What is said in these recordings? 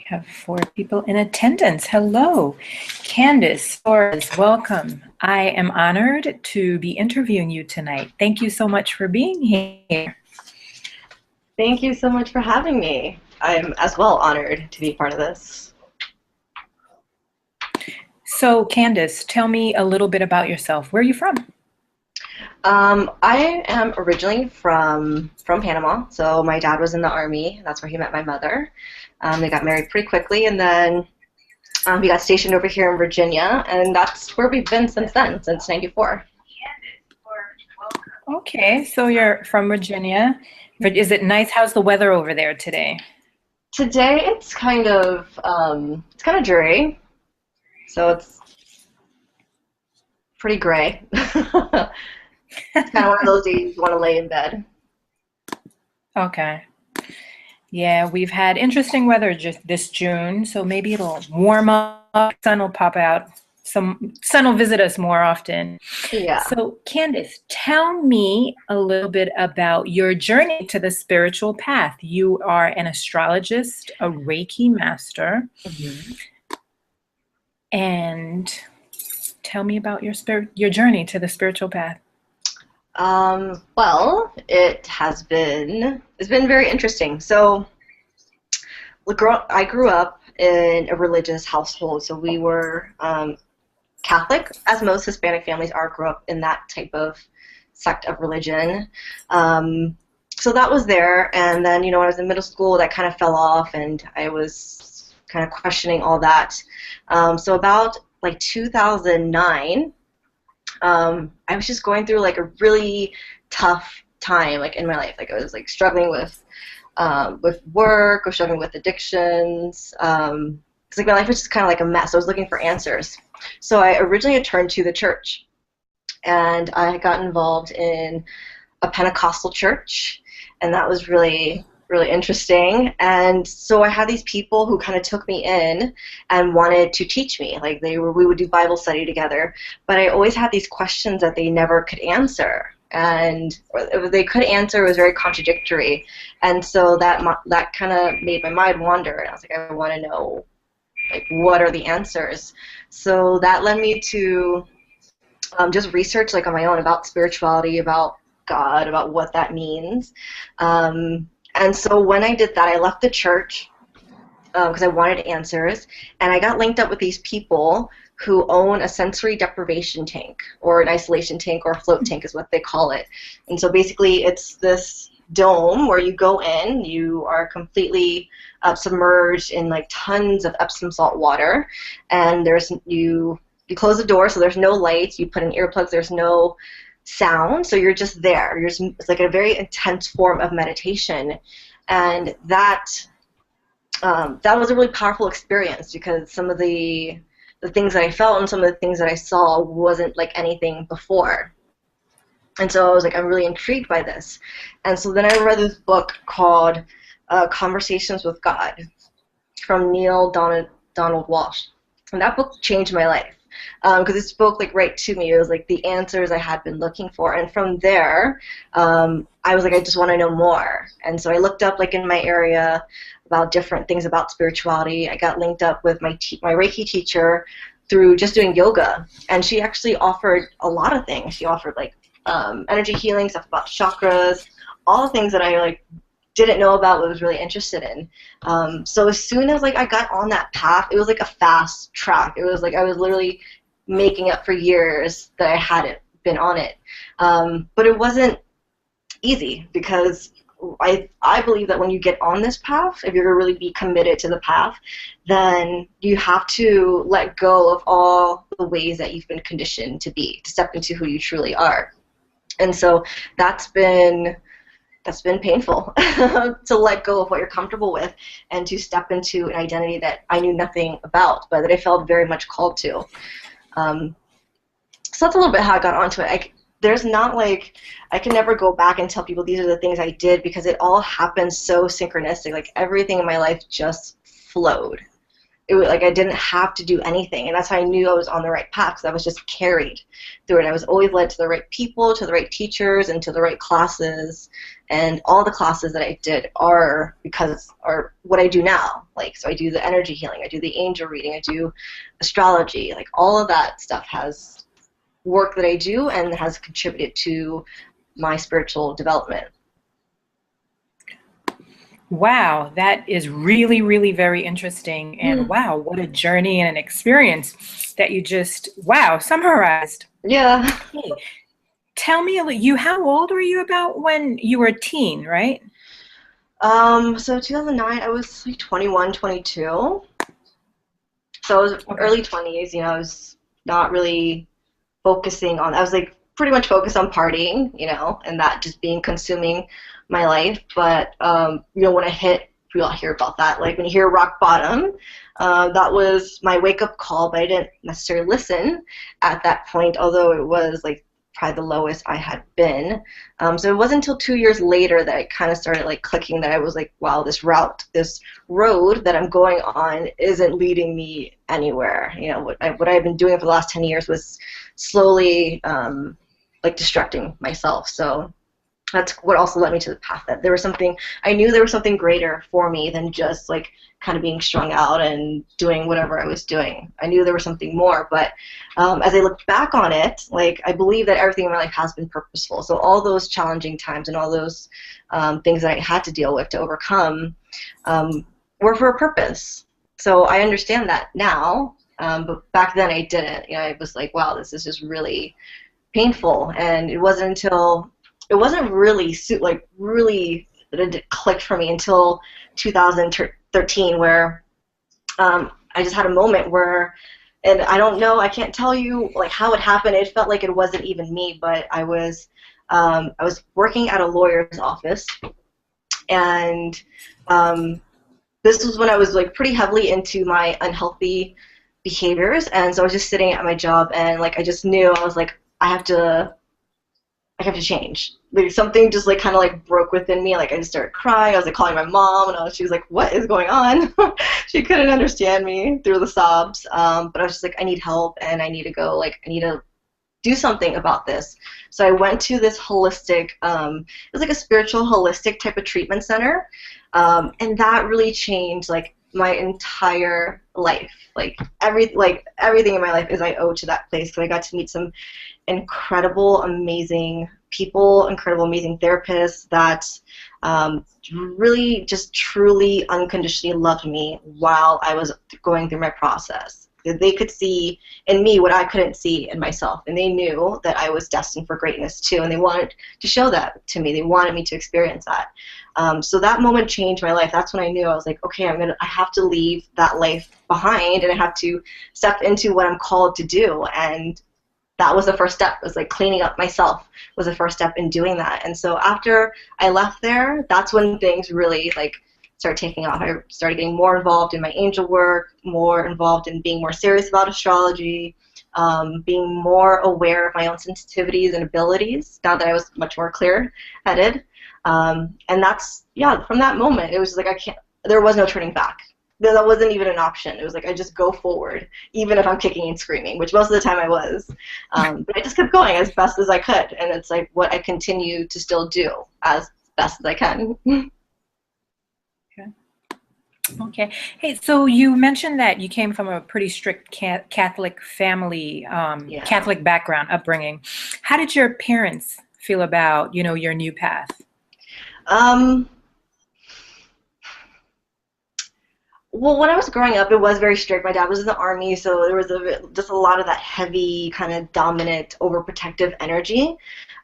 have 4 people in attendance. Hello, Candice Torres, welcome. I am honored to be interviewing you tonight. Thank you so much for being here. Thank you so much for having me. I'm as well honored to be part of this. So, Candice, tell me a little bit about yourself. Where are you from? I am originally from Panama. So my dad was in the Army. That's where he met my mother. They got married pretty quickly, and then we got stationed over here in Virginia, and that's where we've been since then, since '94. Okay, so you're from Virginia. Is it nice? How's the weather over there today? Today it's kind of dreary, so it's pretty gray. It's kind of one of those days you want to lay in bed. Okay. Yeah, we've had interesting weather just this June, so maybe it'll warm up, sun will pop out, sun will visit us more often. Yeah. So, Candice, tell me a little bit about your journey to the spiritual path. You are an astrologist, a Reiki master, and tell me about your journey to the spiritual path. Well, it's been very interesting. So, I grew up in a religious household, so we were Catholic, as most Hispanic families are, grew up in that type of sect of religion. So that was there, and then, when I was in middle school, that kind of fell off, and I was kind of questioning all that. So about like 2009, I was just going through like a really tough time, like in my life. Like I was like struggling with work, or struggling with addictions. It's like my life was just kind of like a mess. I was looking for answers. So I originally had turned to the church, and I got involved in a Pentecostal church, and that was really, really interesting. And so I had these people who kind of took me in and wanted to teach me. Like we would do Bible study together, but I always had these questions that they never could answer. And if they could answer, it was very contradictory. And so that kind of made my mind wander. And I was like, I want to know, like, what are the answers? So that led me to just research, like, on my own about spirituality, about God, about what that means. And so when I did that, I left the church because I wanted answers, and I got linked up with these people who own a sensory deprivation tank, or an isolation tank, or a float tank is what they call it. And so basically it's this dome where you go in, you are completely submerged in like tons of Epsom salt water, and you close the door, so there's no lights, you put in earplugs, there's no sound, so you're just there. It's like a very intense form of meditation, and that was a really powerful experience, because some of the things that I felt and some of the things that I saw wasn't like anything before. And so I was like, I'm really intrigued by this. And so then I read this book called Conversations with God from Neil Donald Walsh, and that book changed my life. Because it spoke like right to me. It was like the answers I had been looking for, and from there, I was like, I just want to know more. And so I looked up like in my area about different things about spirituality. I got linked up with my Reiki teacher through just doing yoga, and she actually offered a lot of things. She offered like energy healing, stuff about chakras, all the things that I like didn't know about, but was really interested in. So as soon as like I got on that path, it was like a fast track. It was like I was literally making up for years that I hadn't been on it. But it wasn't easy, because I believe that when you get on this path, if you're going to really be committed to the path, then you have to let go of all the ways that you've been conditioned to be, to step into who you truly are. And so that's been painful to let go of what you're comfortable with and to step into an identity that I knew nothing about, but that I felt very much called to. So that's a little bit how I got onto it. There's not like, I can never go back and tell people these are the things I did, because it all happened so synchronistic. Like everything in my life just flowed. like I didn't have to do anything, and that's how I knew I was on the right path, because I was just carried through it. I was always led to the right people, to the right teachers, and to the right classes, and all the classes that I did are what I do now. Like, so I do the energy healing, I do the angel reading, I do astrology, like all of that stuff has work that I do and has contributed to my spiritual development. Wow, that is really, really very interesting. And wow, what a journey and an experience that you just, wow, summarized. Yeah. Hey, tell me, how old were you about when you were a teen, right? So 2009, I was like 21, 22. So I was early 20s, you know, I was not really focusing on, I was like pretty much focused on partying, you know, and that just being consuming my life. But you know, when I hit, we all hear about that, like when you hear rock bottom, that was my wake-up call, but I didn't necessarily listen at that point, although it was like probably the lowest I had been. So it wasn't until 2 years later that I kind of started like clicking, that I was like, wow, this road that I'm going on isn't leading me anywhere. You know, what I've been doing for the last 10 years was slowly like destructing myself. So that's what also led me to the path, that I knew there was something greater for me than just like kind of being strung out and doing whatever I was doing. I knew there was something more, but as I look back on it, like I believe that everything in my life has been purposeful. So all those challenging times and all those things that I had to deal with to overcome were for a purpose. So I understand that now, but back then I didn't. You know, I was like, wow, this is just really painful. And it wasn't really that it clicked for me until 2013, where I just had a moment where, and I don't know, I can't tell you like how it happened. It felt like it wasn't even me, but I was working at a lawyer's office, and this was when I was like pretty heavily into my unhealthy behaviors, and so I was just sitting at my job, and like I just knew, I was like, I have to change. Like something just like kind of like broke within me. Like I just started crying. I was like calling my mom, and she was like, "What is going on?" She couldn't understand me through the sobs. But I was just like, I need help, and I need to go. Like I need to do something about this. So I went to this holistic. It was like a spiritual holistic type of treatment center, and that really changed like my entire life. Like everything in my life is I owe to that place, because I got to meet some incredible, amazing people, incredible, amazing therapists that really just truly unconditionally loved me while I was going through my process. They could see in me what I couldn't see in myself, and they knew that I was destined for greatness too, and they wanted to show that to me. They wanted me to experience that. So that moment changed my life. That's when I knew, I was like, okay, I have to leave that life behind, and I have to step into what I'm called to do. And that was the first step. It was like cleaning up myself was the first step in doing that. And so after I left there, that's when things really like started taking off. I started getting more involved in my angel work, more involved in being more serious about astrology, being more aware of my own sensitivities and abilities now that I was much more clear-headed. And that's, yeah, from that moment, it was like there was no turning back. That wasn't even an option. It was like I just go forward, even if I'm kicking and screaming, which most of the time I was. But I just kept going as best as I could, and it's like what I continue to still do as best as I can. Okay. Hey, so you mentioned that you came from a pretty strict Catholic family, Yeah. Catholic background, upbringing. How did your parents feel about, you know, your new path? Well, when I was growing up, it was very strict. My dad was in the Army, so there was just a lot of that heavy, kind of dominant, overprotective energy.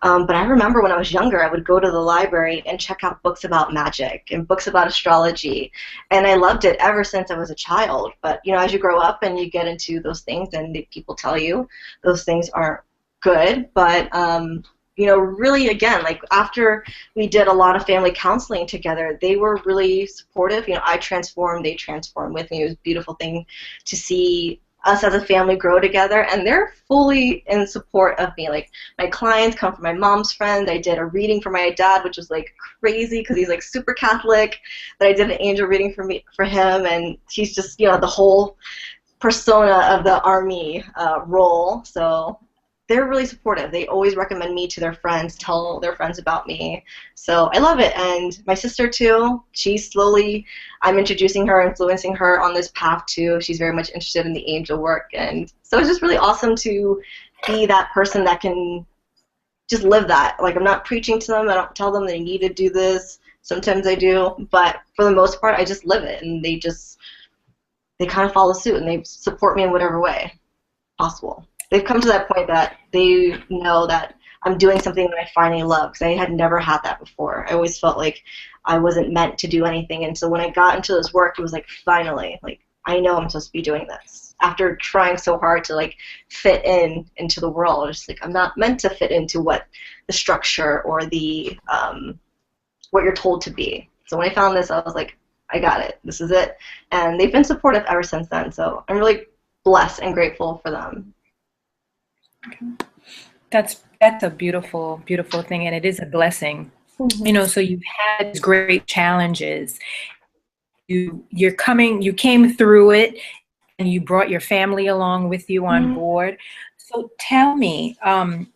But I remember when I was younger, I would go to the library and check out books about magic and books about astrology, and I loved it ever since I was a child. But, you know, as you grow up and you get into those things, and people tell you those things aren't good, but you know, really, again, like after we did a lot of family counseling together, they were really supportive. You know, I transformed, they transformed with me. It was a beautiful thing to see us as a family grow together, and they're fully in support of me. Like, my clients come from my mom's friends. I did a reading for my dad, which was like crazy because he's like super Catholic. That I did an angel reading for him, and he's just, you know, the whole persona of the army role. So they're really supportive. They always recommend me to their friends, tell their friends about me. So I love it. And my sister too, I'm introducing her, influencing her on this path too. She's very much interested in the angel work. And so it's just really awesome to be that person that can just live that. Like, I'm not preaching to them. I don't tell them they need to do this. Sometimes I do. But for the most part, I just live it. And they kind of follow suit, and they support me in whatever way possible. They've come to that point that they know that I'm doing something that I finally love, because I had never had that before. I always felt like I wasn't meant to do anything, and so when I got into this work, it was like, finally, like, I know I'm supposed to be doing this. After trying so hard to like fit into the world, it's like I'm not meant to fit into what the structure or the what you're told to be. So when I found this, I was like, I got it. This is it. And they've been supportive ever since then. So I'm really blessed and grateful for them. That's a beautiful, beautiful thing, and it is a blessing. Mm-hmm. You know, so you've had these great challenges. You came through it, and you brought your family along with you on board. So tell me,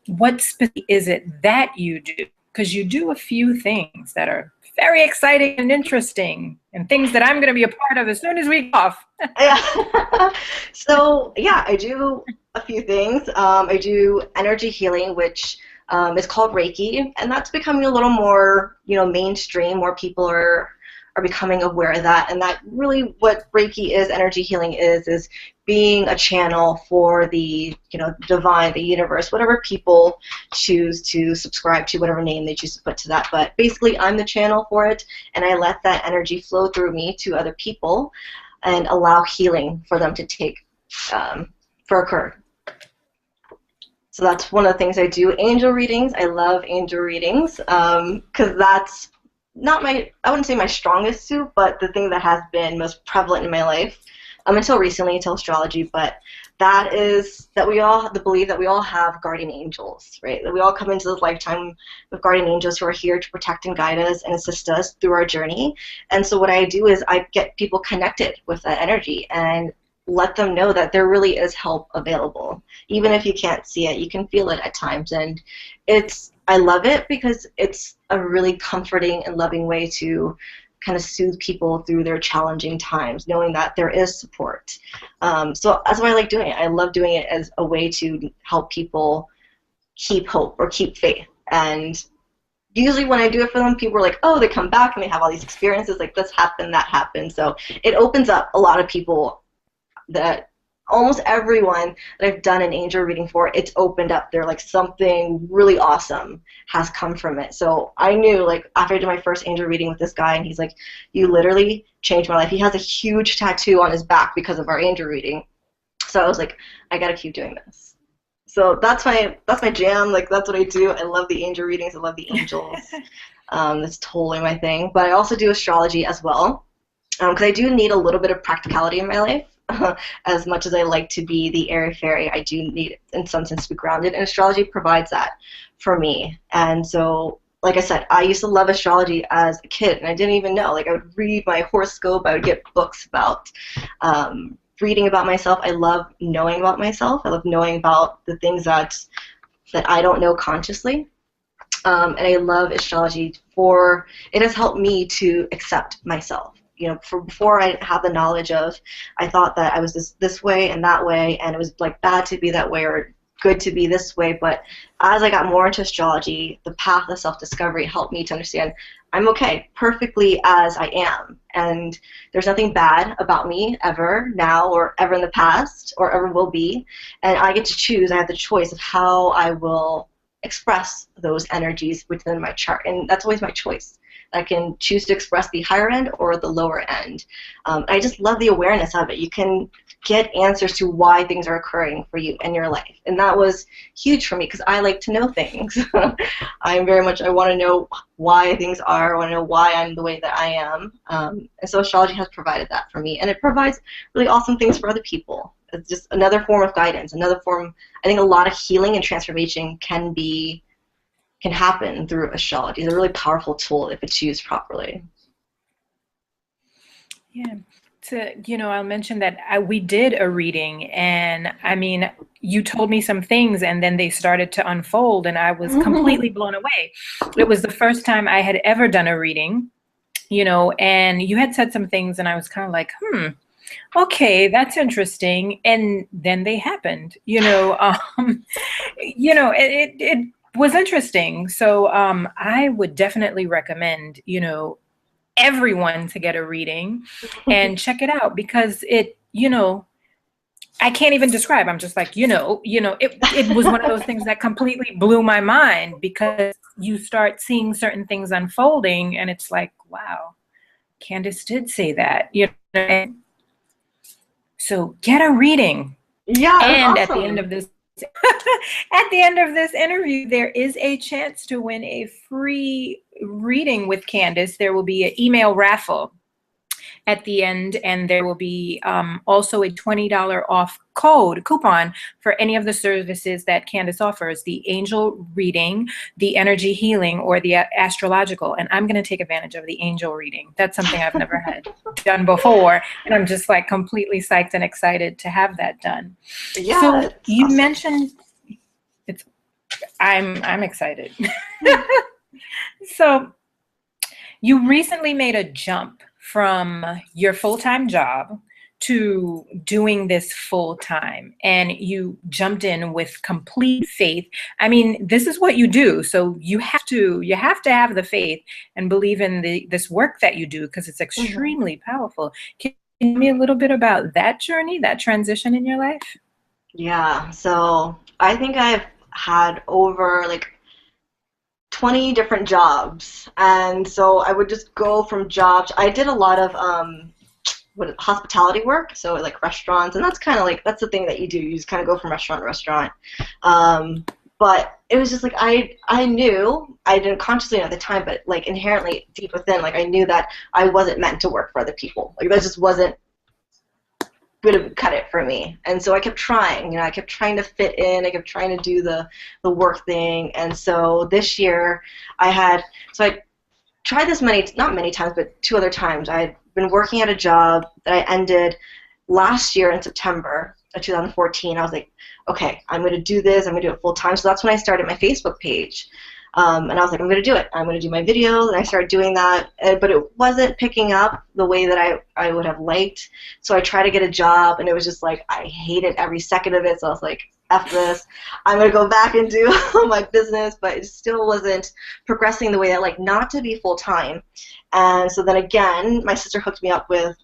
what specific is it that you do? Because you do a few things that are very exciting and interesting, and things that I'm going to be a part of as soon as we get off. Yeah. So yeah, I do a few things. I do energy healing, which is called Reiki, and that's becoming a little more, you know, mainstream. More people are becoming aware of that, and that really what Reiki is, energy healing is being a channel for the, you know, divine, the universe, whatever people choose to subscribe to, whatever name they choose to put to that. But basically, I'm the channel for it, and I let that energy flow through me to other people and allow healing for them to occur. So that's one of the things I do. Angel readings, I love angel readings, because that's not I wouldn't say my strongest suit, but the thing that has been most prevalent in my life until recently, until astrology. But that is that the belief that we all have guardian angels, right? That we all come into this lifetime with guardian angels who are here to protect and guide us and assist us through our journey. And so what I do is I get people connected with that energy and let them know that there really is help available. Even if you can't see it, you can feel it at times. And I love it because it's a really comforting and loving way to kind of soothe people through their challenging times, knowing that there is support. So that's why I like doing it. I love doing it as a way to help people keep hope or keep faith. And usually when I do it for them, people are like, oh, they come back and they have all these experiences, like this happened, that happened. So it opens up a lot of people, that almost everyone that I've done an angel reading for, it's opened up. They're like, something really awesome has come from it. So I knew, like, after I did my first angel reading with this guy, and he's like, you literally changed my life. He has a huge tattoo on his back because of our angel reading. So I was like, I gotta keep doing this. So that's my jam. Like, that's what I do. I love the angel readings. I love the angels. That's totally my thing. But I also do astrology as well, because I do need a little bit of practicality in my life. As much as I like to be the airy-fairy, I do need, in some sense, to be grounded, and astrology provides that for me. And so, like I said, I used to love astrology as a kid, and I didn't even know. Like, I would read my horoscope, I would get books about reading about myself. I love knowing about myself. I love knowing about the things that I don't know consciously. And I love astrology for, it has helped me to accept myself. You know, before I had the knowledge of, I thought that I was this way and that way, and it was like bad to be that way or good to be this way. But as I got more into astrology, the path of self-discovery helped me to understand I'm okay, perfectly as I am, and there's nothing bad about me ever now or ever in the past or ever will be, and I get to choose. I have the choice of how I will express those energies within my chart, and that's always my choice. I can choose to express the higher end or the lower end. I just love the awareness of it. You can get answers to why things are occurring for you in your life. And that was huge for me because I like to know things. I want to know why things are. I want to know why I'm the way that I am. And so astrology has provided that for me. And it provides really awesome things for other people It's just another form of guidance, another form. I think a lot of healing and transformation can happen through astrology. It's a really powerful tool if it's used properly. Yeah. I'll mention that we did a reading, and I mean, you told me some things and then they started to unfold and I was completely blown away. It was the first time I had ever done a reading, and you had said some things and I was kind of like, okay, that's interesting. And then they happened, it was interesting. So I would definitely recommend, everyone to get a reading and check it out, because I can't even describe. I'm just like, it was one of those things that completely blew my mind, because you start seeing certain things unfolding and it's like, wow, Candice did say that, So get a reading. Yeah, and awesome. At the end of this at the end of this interview, there is a chance to win a free reading with Candice. There will be an email raffle at the end, and there will be also a $20 off coupon for any of the services that Candice offers: the angel reading, the energy healing, or the astrological. And I'm going to take advantage of the angel reading. That's something I've never had done before, and I'm just like completely psyched and excited to have that done. Yeah, so you awesome. mentioned I'm excited. So you recently made a jump from your full-time job to doing this full-time, and you jumped in with complete faith. I mean, this is what you do, so you have to have the faith and believe in this work that you do, because it's extremely powerful. Can you tell me a little bit about that journey, that transition in your life? Yeah, so I think I've had over 20 different jobs, and so I would just go from job to, I did a lot of hospitality work, so like restaurants, and that's kind of like, that's the thing that you do, you just kind of go from restaurant to restaurant. But it was just like, I knew, I didn't consciously know at the time, but like inherently deep within, like I knew that I wasn't meant to work for other people. Like that just wasn't would have cut it for me. And so I kept trying, I kept trying to fit in, I kept trying to do the work thing. And so this year I tried this not many times, but 2 other times. I had been working at a job that I ended last year in September of 2014. I was like, okay, I'm going to do this, I'm going to do it full time. So that's when I started my Facebook page. And I was like, I'm going to do it. I'm going to do my videos, and I started doing that, but it wasn't picking up the way that I would have liked. So I tried to get a job, and it was just like, I hated every second of it. So I was like, F this. I'm going to go back and do my business, but it still wasn't progressing the way that, like, not to be full-time. And so then again, my sister hooked me up with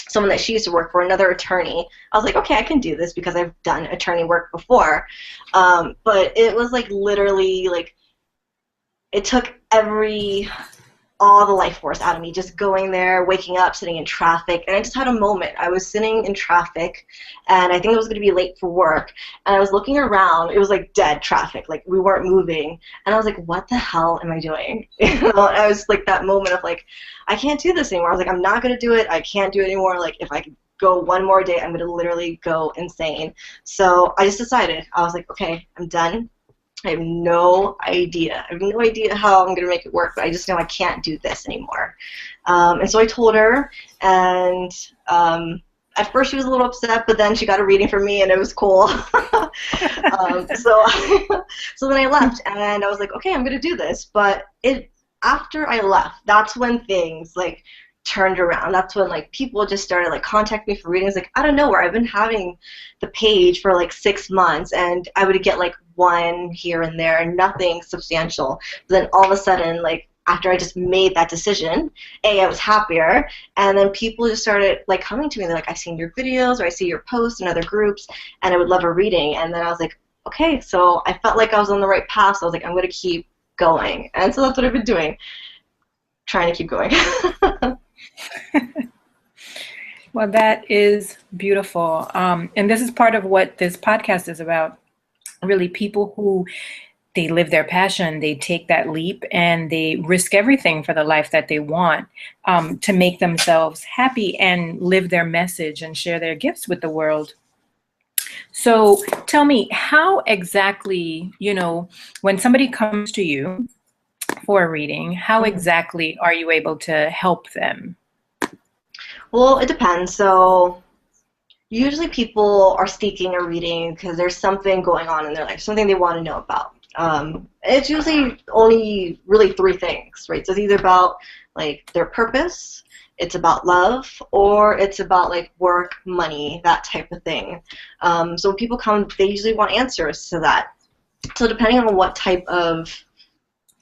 someone that she used to work for, another attorney. I was like, okay, I can do this because I've done attorney work before. But it was like literally like, it took all the life force out of me, just going there, waking up, sitting in traffic. And I just had a moment. I was sitting in traffic, and I think I was going to be late for work. And I was looking around. It was like dead traffic. Like we weren't moving. And I was like, what the hell am I doing? And I was like, that moment of like, I can't do this anymore. I was like, I'm not going to do it. I can't do it anymore. Like if I could go one more day, I'm going to literally go insane. So I just decided. I was like, okay, I'm done. I have no idea. I have no idea how I'm going to make it work, but I just know I can't do this anymore. And so I told her, and at first she was a little upset, but then she got a reading from me, and it was cool. So then I left, and I was like, okay, I'm going to do this. But after I left, that's when things like turned around. That's when like people just started like contacting me for readings, like out of nowhere. I've been having the page for like 6 months, and I would get like one here and there, nothing substantial. But then all of a sudden, like after I just made that decision, I was happier, and then people just started like coming to me. They're like, I've seen your videos, or I see your posts in other groups, and I would love a reading. And then I was like, okay, so I felt like I was on the right path. So I was like, I'm going to keep going, and so that's what I've been doing, trying to keep going. Well, that is beautiful. And this is part of what this podcast is about. Really, people who they live their passion, they take that leap, and they risk everything for the life that they want, to make themselves happy and live their message and share their gifts with the world. So tell me, how exactly, when somebody comes to you for a reading, how exactly are you able to help them? Well, it depends. So usually people are seeking a reading because there's something going on in their life, something they want to know about. It's usually only really three things, right? So it's either about like their purpose, it's about love, or it's about like work, money, that type of thing. So when people come, they usually want answers to that. So depending on what type of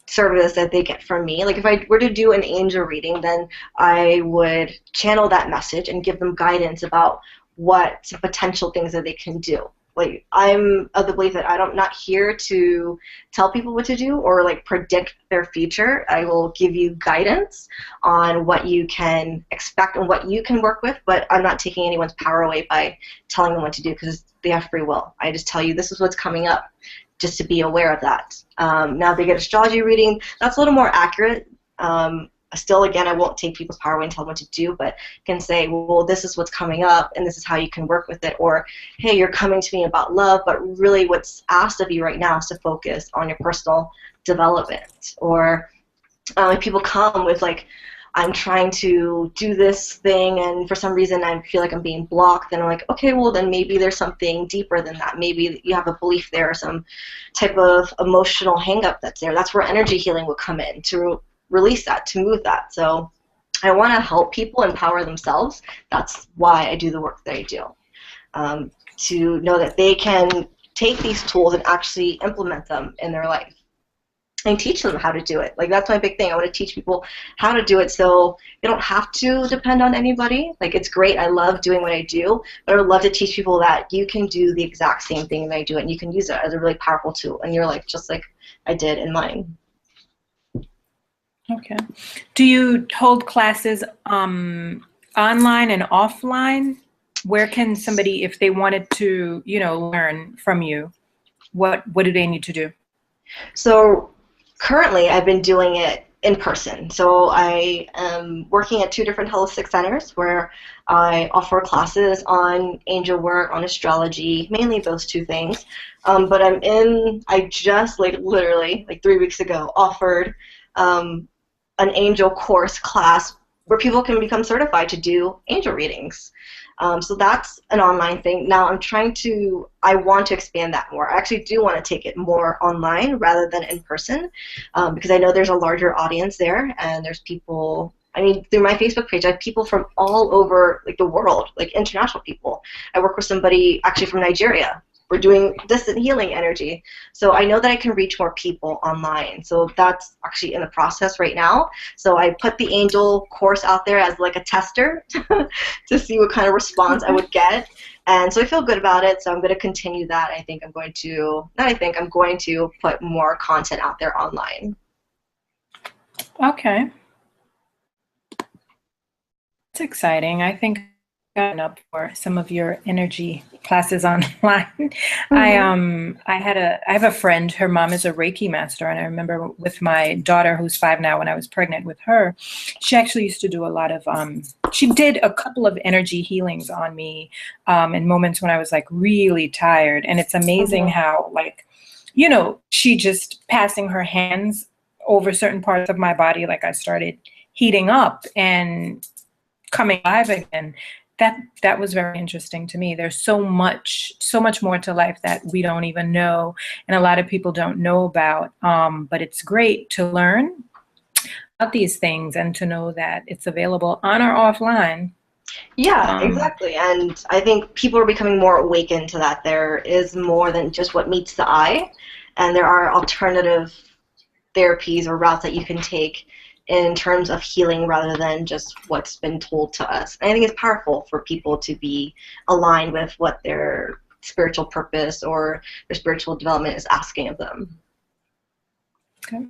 service that they get from me, like if I were to do an angel reading, then I would channel that message and give them guidance about what potential things that they can do. Like, I'm of the belief that I'm not here to tell people what to do or like predict their future. I will give you guidance on what you can expect and what you can work with, but I'm not taking anyone's power away by telling them what to do because they have free will. I just tell you this is what's coming up, just to be aware of that. Now, if they get astrology reading, that's a little more accurate. Still, again, I won't take people's power away and tell them what to do, but can say, well, this is what's coming up, and this is how you can work with it. Or, hey, you're coming to me about love, but really what's asked of you right now is to focus on your personal development. Or if people come with, like, I'm trying to do this thing, and for some reason I feel like I'm being blocked, then I'm like, okay, well, then maybe there's something deeper than that. Maybe you have a belief there or some type of emotional hang-up that's there. That's where energy healing will come in, to release that, to move that. So I want to help people empower themselves. That's why I do the work that I do, to know that they can take these tools and actually implement them in their life and teach them how to do it. Like, that's my big thing. I want to teach people how to do it so they don't have to depend on anybody. Like, it's great. I love doing what I do, but I would love to teach people that you can do the exact same thing that I do, and you can use it as a really powerful tool in your life, just like I did in mine. Okay. Do you hold classes online and offline? Where can somebody, if they wanted to, learn from you, what do they need to do? So currently I've been doing it in person. So I am working at 2 different holistic centers where I offer classes on angel work, on astrology, mainly those 2 things. But I just literally 3 weeks ago offered an angel course class where people can become certified to do angel readings. So that's an online thing. Now I want to expand that more. I actually do want to take it more online rather than in person, because I know there's a larger audience there, and there's people, through my Facebook page, I have people from all over the world, international people. I work with somebody actually from Nigeria. We're doing distant healing energy. So I know that I can reach more people online. So that's actually in the process right now. So I put the angel course out there as a tester to see what kind of response I would get. And so I feel good about it. So I'm going to continue that. I'm going to put more content out there online. Okay. It's exciting. I think I've up for some of your energy classes online. Mm-hmm. I have a friend, her mom is a Reiki master, and I remember with my daughter, who's 5 now, when I was pregnant with her, she actually used to do a lot of, she did a couple of energy healings on me in moments when I was really tired. And it's amazing how she just passing her hands over certain parts of my body, I started heating up and coming alive again. That was very interesting to me. There's so much more to life that we don't even know, and a lot of people don't know about. But it's great to learn about these things and to know that it's available on or offline. Yeah, exactly. And I think people are becoming more awakened to that. There is more than just what meets the eye, and there are alternative therapies or routes that you can take in terms of healing rather than just what's been told to us. And I think it's powerful for people to be aligned with what their spiritual purpose or their spiritual development is asking of them. Okay.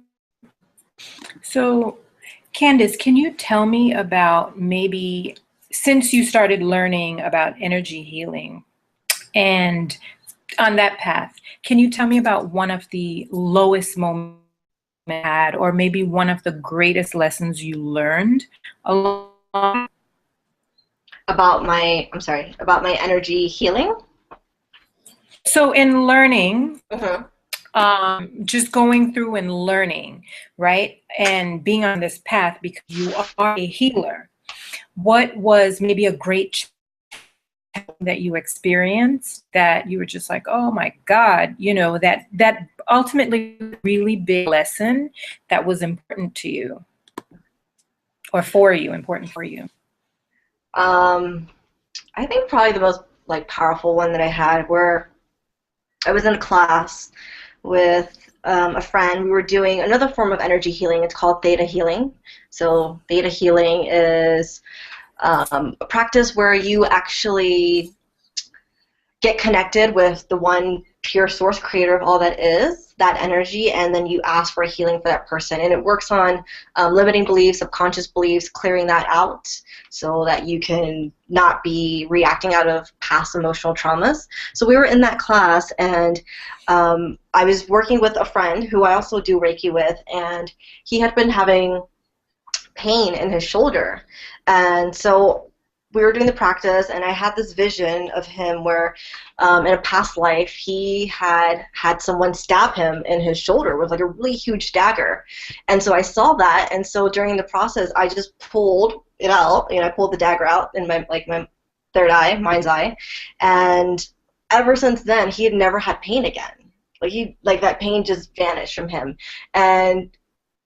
So, Candice, can you tell me about, maybe since you started learning about energy healing and on that path, can you tell me about one of the lowest moments you had, or maybe one of the greatest lessons you learned along? About my, I'm sorry, about my energy healing. So in learning, Mm-hmm. just going through and learning, right? And being on this path because you are a healer. What was maybe a great that you experienced that you were just like, oh my God, you know, that ultimately really big lesson that was important to you or for you, important for you? I think probably the most like powerful one that I had, where I was in a class with a friend. We were doing another form of energy healing. It's called theta healing. So theta healing is a practice where you actually get connected with the one pure source creator of all that is, that energy, and then you ask for a healing for that person. And it works on limiting beliefs, subconscious beliefs, clearing that out so that you can not be reacting out of past emotional traumas. So we were in that class, and I was working with a friend who I also do Reiki with, and he had been having pain in his shoulder. And so we were doing the practice, and I had this vision of him where in a past life he had someone stab him in his shoulder with like a really huge dagger. And so I saw that, and so during the process I just pulled it out, I pulled the dagger out in my third eye, mind's eye, and ever since then he had never had pain again. Like that pain just vanished from him. And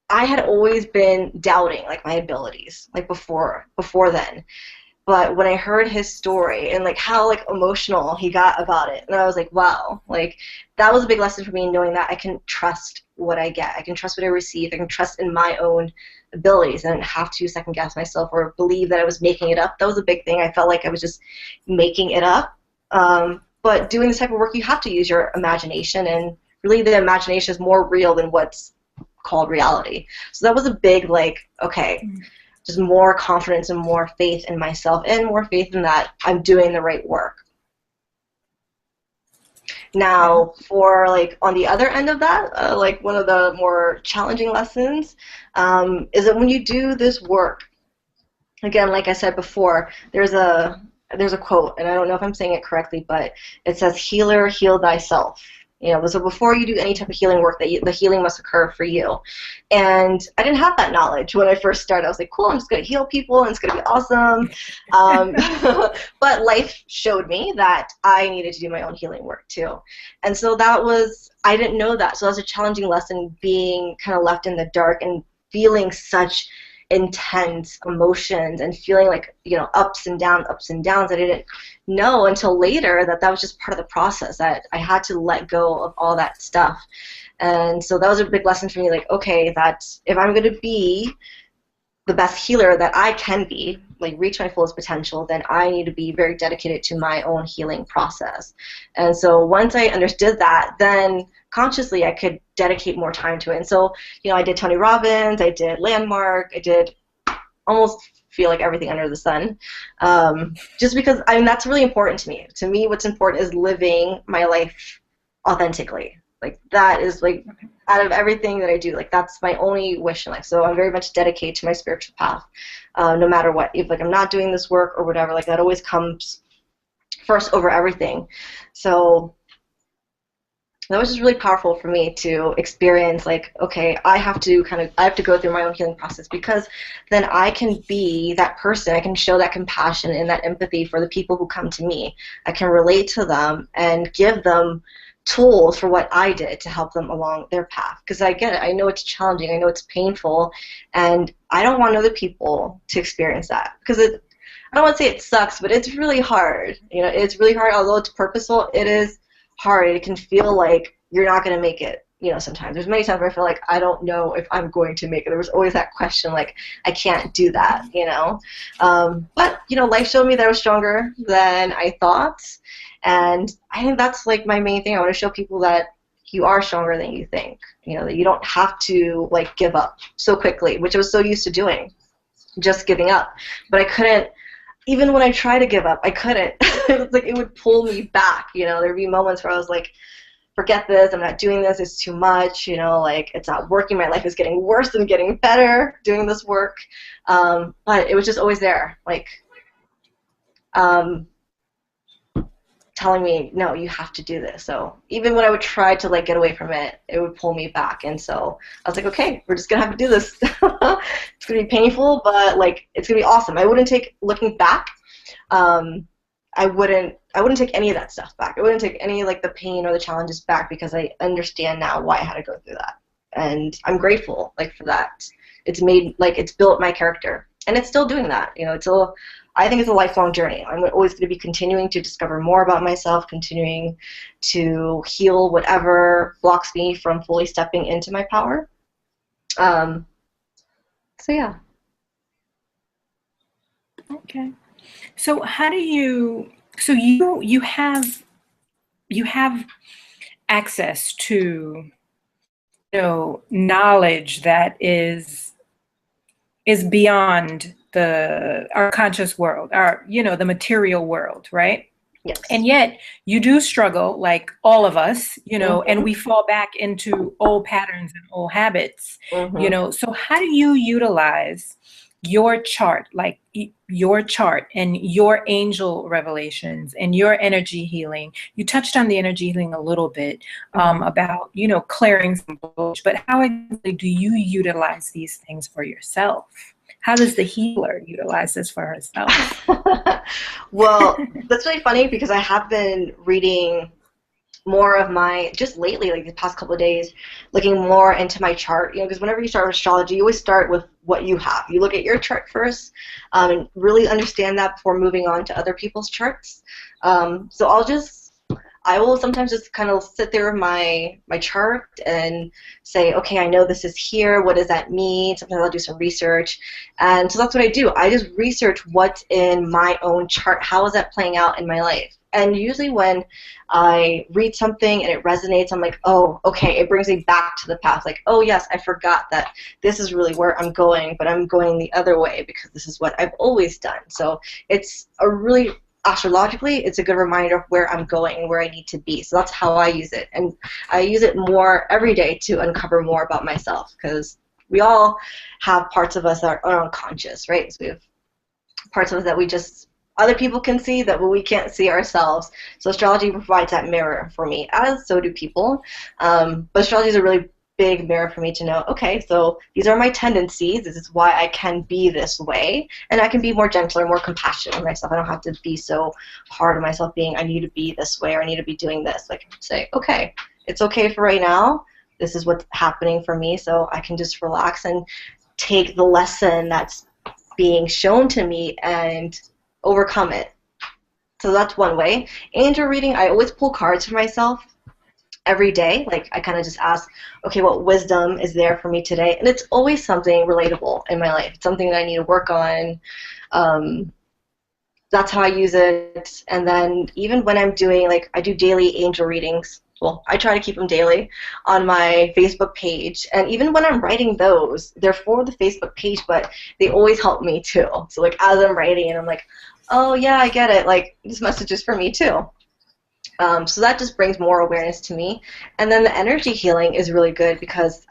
I had always been doubting like my abilities like before then. But when I heard his story and like how like emotional he got about it, and I was like, wow, like that was a big lesson for me, knowing that I can trust what I get. I can trust what I receive. I can trust in my own abilities. I didn't have to second guess myself or believe that I was making it up. That was a big thing. I felt like I was just making it up. But doing this type of work, you have to use your imagination, and really the imagination is more real than what's called reality. So that was a big like, okay, just more confidence and more faith in myself, and more faith in that I'm doing the right work. Now, for like on the other end of that, like one of the more challenging lessons is that when you do this work, again, like I said before, there's a quote, and I don't know if I'm saying it correctly, but it says, "Healer, heal thyself." So before you do any type of healing work, the healing must occur for you. And I didn't have that knowledge when I first started. I was like, cool, I'm just going to heal people, and it's going to be awesome. But life showed me that I needed to do my own healing work too. And so I didn't know that. So that was a challenging lesson, being kind of left in the dark and feeling such intense emotions and feeling like ups and downs that I didn't know until later that was just part of the process, that I had to let go of all that stuff. And so that was a big lesson for me, like, okay, that if I'm going to be the best healer that I can be, like reach my fullest potential, then I need to be very dedicated to my own healing process. And so once I understood that, then consciously I could dedicate more time to it. And so, I did Tony Robbins, I did Landmark, I did almost feel like everything under the sun, just because that's really important to me. To me, what's important is living my life authentically. Like that is like out of everything that I do, like that's my only wish in life. So I'm very much dedicated to my spiritual path, no matter what. If like I'm not doing this work or whatever, like that always comes first over everything. So that was just really powerful for me to experience, like, okay, I have to go through my own healing process, because then I can be that person. I can show that compassion and that empathy for the people who come to me. I can relate to them and give them tools for what I did to help them along their path. Because I get it. I know it's challenging. I know it's painful. And I don't want other people to experience that. Because I don't want to say it sucks, but it's really hard. It's really hard. Although it's purposeful, it is hard. It can feel like you're not going to make it. Sometimes there's many times where I feel like I don't know if I'm going to make it. There was always that question, like, I can't do that, But, life showed me that I was stronger than I thought. And I think that's, like, my main thing. I want to show people that you are stronger than you think, that you don't have to, like, give up so quickly, which I was so used to doing, just giving up. But I couldn't even when I try to give up, I couldn't. It was like it would pull me back. You know, there'd be moments where I was like, forget this, I'm not doing this, it's too much, you know, like it's not working, my life is getting worse than getting better doing this work. But it was just always there, like telling me, no, you have to do this. So even when I would try to like get away from it, it would pull me back. And so I was like, okay, we're just gonna have to do this. It's gonna be painful, but like it's gonna be awesome. I wouldn't take, looking back, I wouldn't take any of that stuff back. I wouldn't take any like the pain or the challenges back, because I understand now why I had to go through that. And I'm grateful like for that. It's made, like, it's built my character. And it's still doing that. You know, I think it's a lifelong journey. I'm always going to be continuing to discover more about myself, continuing to heal whatever blocks me from fully stepping into my power. So yeah. Okay. So how do you, so you have access to, you know, knowledge that is beyond our conscious world, our, you know, the material world, right? Yes. And yet you do struggle, like all of us, you know, and we fall back into old patterns and old habits, you know. So how do you utilize your chart, like your chart and your angel revelations and your energy healing? You touched on the energy healing a little bit, about, you know, clearing some bullshit, but how exactly do you utilize these things for yourself? How does the healer utilize this for herself? Well, that's really funny, because I have been reading more of my, just lately, like the past couple of days, looking more into my chart, you know, because whenever you start with astrology, you always start with what you have. You look at your chart first, and really understand that before moving on to other people's charts. So I will sometimes just kind of sit there with my chart and say, okay, I know this is here. What does that mean? Sometimes I'll do some research. And so that's what I do. I just research what's in my own chart. How is that playing out in my life? And usually when I read something and it resonates, I'm like, oh, okay, it brings me back to the past. Like, oh, yes, I forgot that this is really where I'm going, but I'm going the other way because this is what I've always done. So it's a really, astrologically, it's a good reminder of where I'm going and where I need to be. So that's how I use it. And I use it more every day to uncover more about myself, because we all have parts of us that are unconscious, right? So we have parts of us that we just, other people can see that we can't see ourselves. So astrology provides that mirror for me, as so do people. But astrology is a really big mirror for me to know, okay, so these are my tendencies, this is why I can be this way, and I can be more gentle or more compassionate with myself. I don't have to be so hard on myself being, I need to be this way or I need to be doing this. Like, say, okay, it's okay for right now, this is what's happening for me, so I can just relax and take the lesson that's being shown to me and overcome it. So that's one way. Angel reading, I always pull cards for myself every day. Like, I kind of just ask, okay, what wisdom is there for me today? And it's always something relatable in my life. It's something that I need to work on. That's how I use it. And then even when I'm doing, like, I do daily angel readings. Well, I try to keep them daily on my Facebook page. And even when I'm writing those, they're for the Facebook page, but they always help me too. So, like, as I'm writing and I'm like, oh, yeah, I get it. Like, this message is for me too. So that just brings more awareness to me. And then the energy healing is really good, because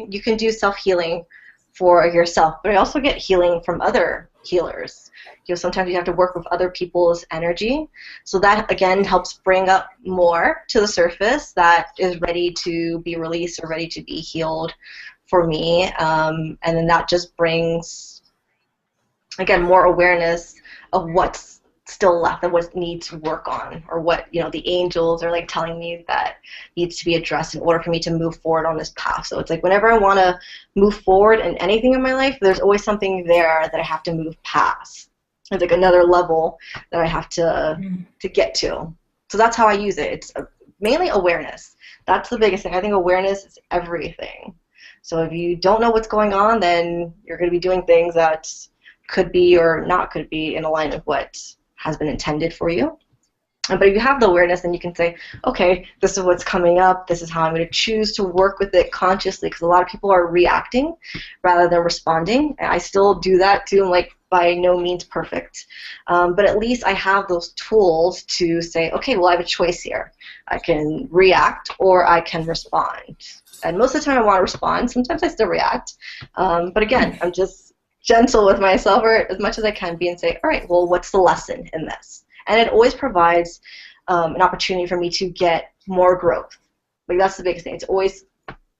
you can do self-healing for yourself, but I also get healing from other healers. You know, sometimes you have to work with other people's energy. So that, again, helps bring up more to the surface that is ready to be released or ready to be healed for me. And then that just brings, again, more awareness of what's still left and what needs to work on, or what, you know, the angels are like telling me that needs to be addressed in order for me to move forward on this path. So it's like whenever I want to move forward in anything in my life, there's always something there that I have to move past. It's like another level that I have to get to. So that's how I use it. It's mainly awareness. That's the biggest thing. I think awareness is everything. So if you don't know what's going on, then you're going to be doing things that could be or not could be in alignment with what has been intended for you. But if you have the awareness, then you can say, okay, this is what's coming up. This is how I'm going to choose to work with it consciously, because a lot of people are reacting rather than responding. And I still do that too. I'm like by no means perfect. But at least I have those tools to say, okay, well, I have a choice here. I can react or I can respond. And most of the time I want to respond. Sometimes I still react. But again, I'm just gentle with myself, or as much as I can be, and say, all right, well, what's the lesson in this? And it always provides an opportunity for me to get more growth. Like, that's the biggest thing. It's always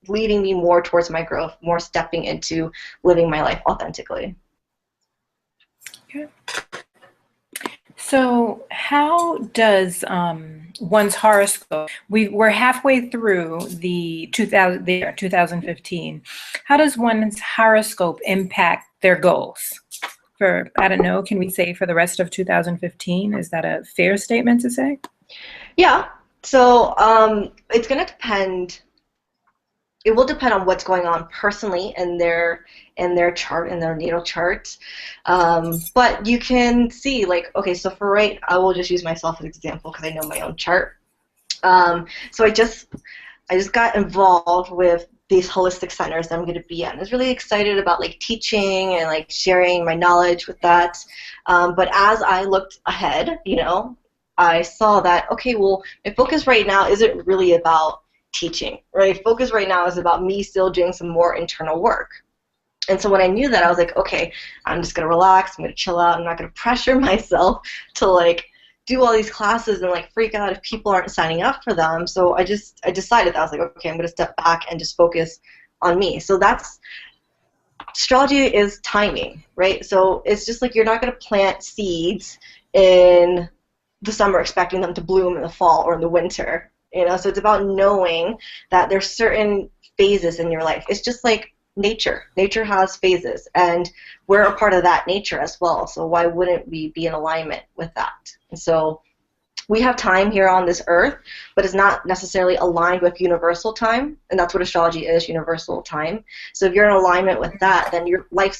leading me more towards my growth, more stepping into living my life authentically. Okay. So how does one's horoscope, we're halfway through the 2015, how does one's horoscope impact their goals? For, I don't know, can we say for the rest of 2015? Is that a fair statement to say? Yeah. So it's going to depend. It will depend on what's going on personally in their chart, in their natal chart. But you can see, like, okay, so for I will just use myself as an example because I know my own chart. So I just got involved with these holistic centers that I'm going to be at. I was really excited about like teaching and like sharing my knowledge with that. But as I looked ahead, I saw that, okay, well, my focus right now isn't really about teaching, right? Focus right now is about me still doing some more internal work. And so when I knew that, I was like, okay, I'm just going to relax, I'm going to chill out, I'm not going to pressure myself to like do all these classes and like freak out if people aren't signing up for them. So I decided that I was like, okay, I'm going to step back and just focus on me. So astrology is timing, right? So it's just like you're not going to plant seeds in the summer expecting them to bloom in the fall or in the winter. So it's about knowing that there's certain phases in your life. It's just like nature. Nature has phases, and we're a part of that nature as well. So why wouldn't we be in alignment with that? And so we have time here on this earth, but it's not necessarily aligned with universal time, and that's what astrology is, universal time. So if you're in alignment with that, then your life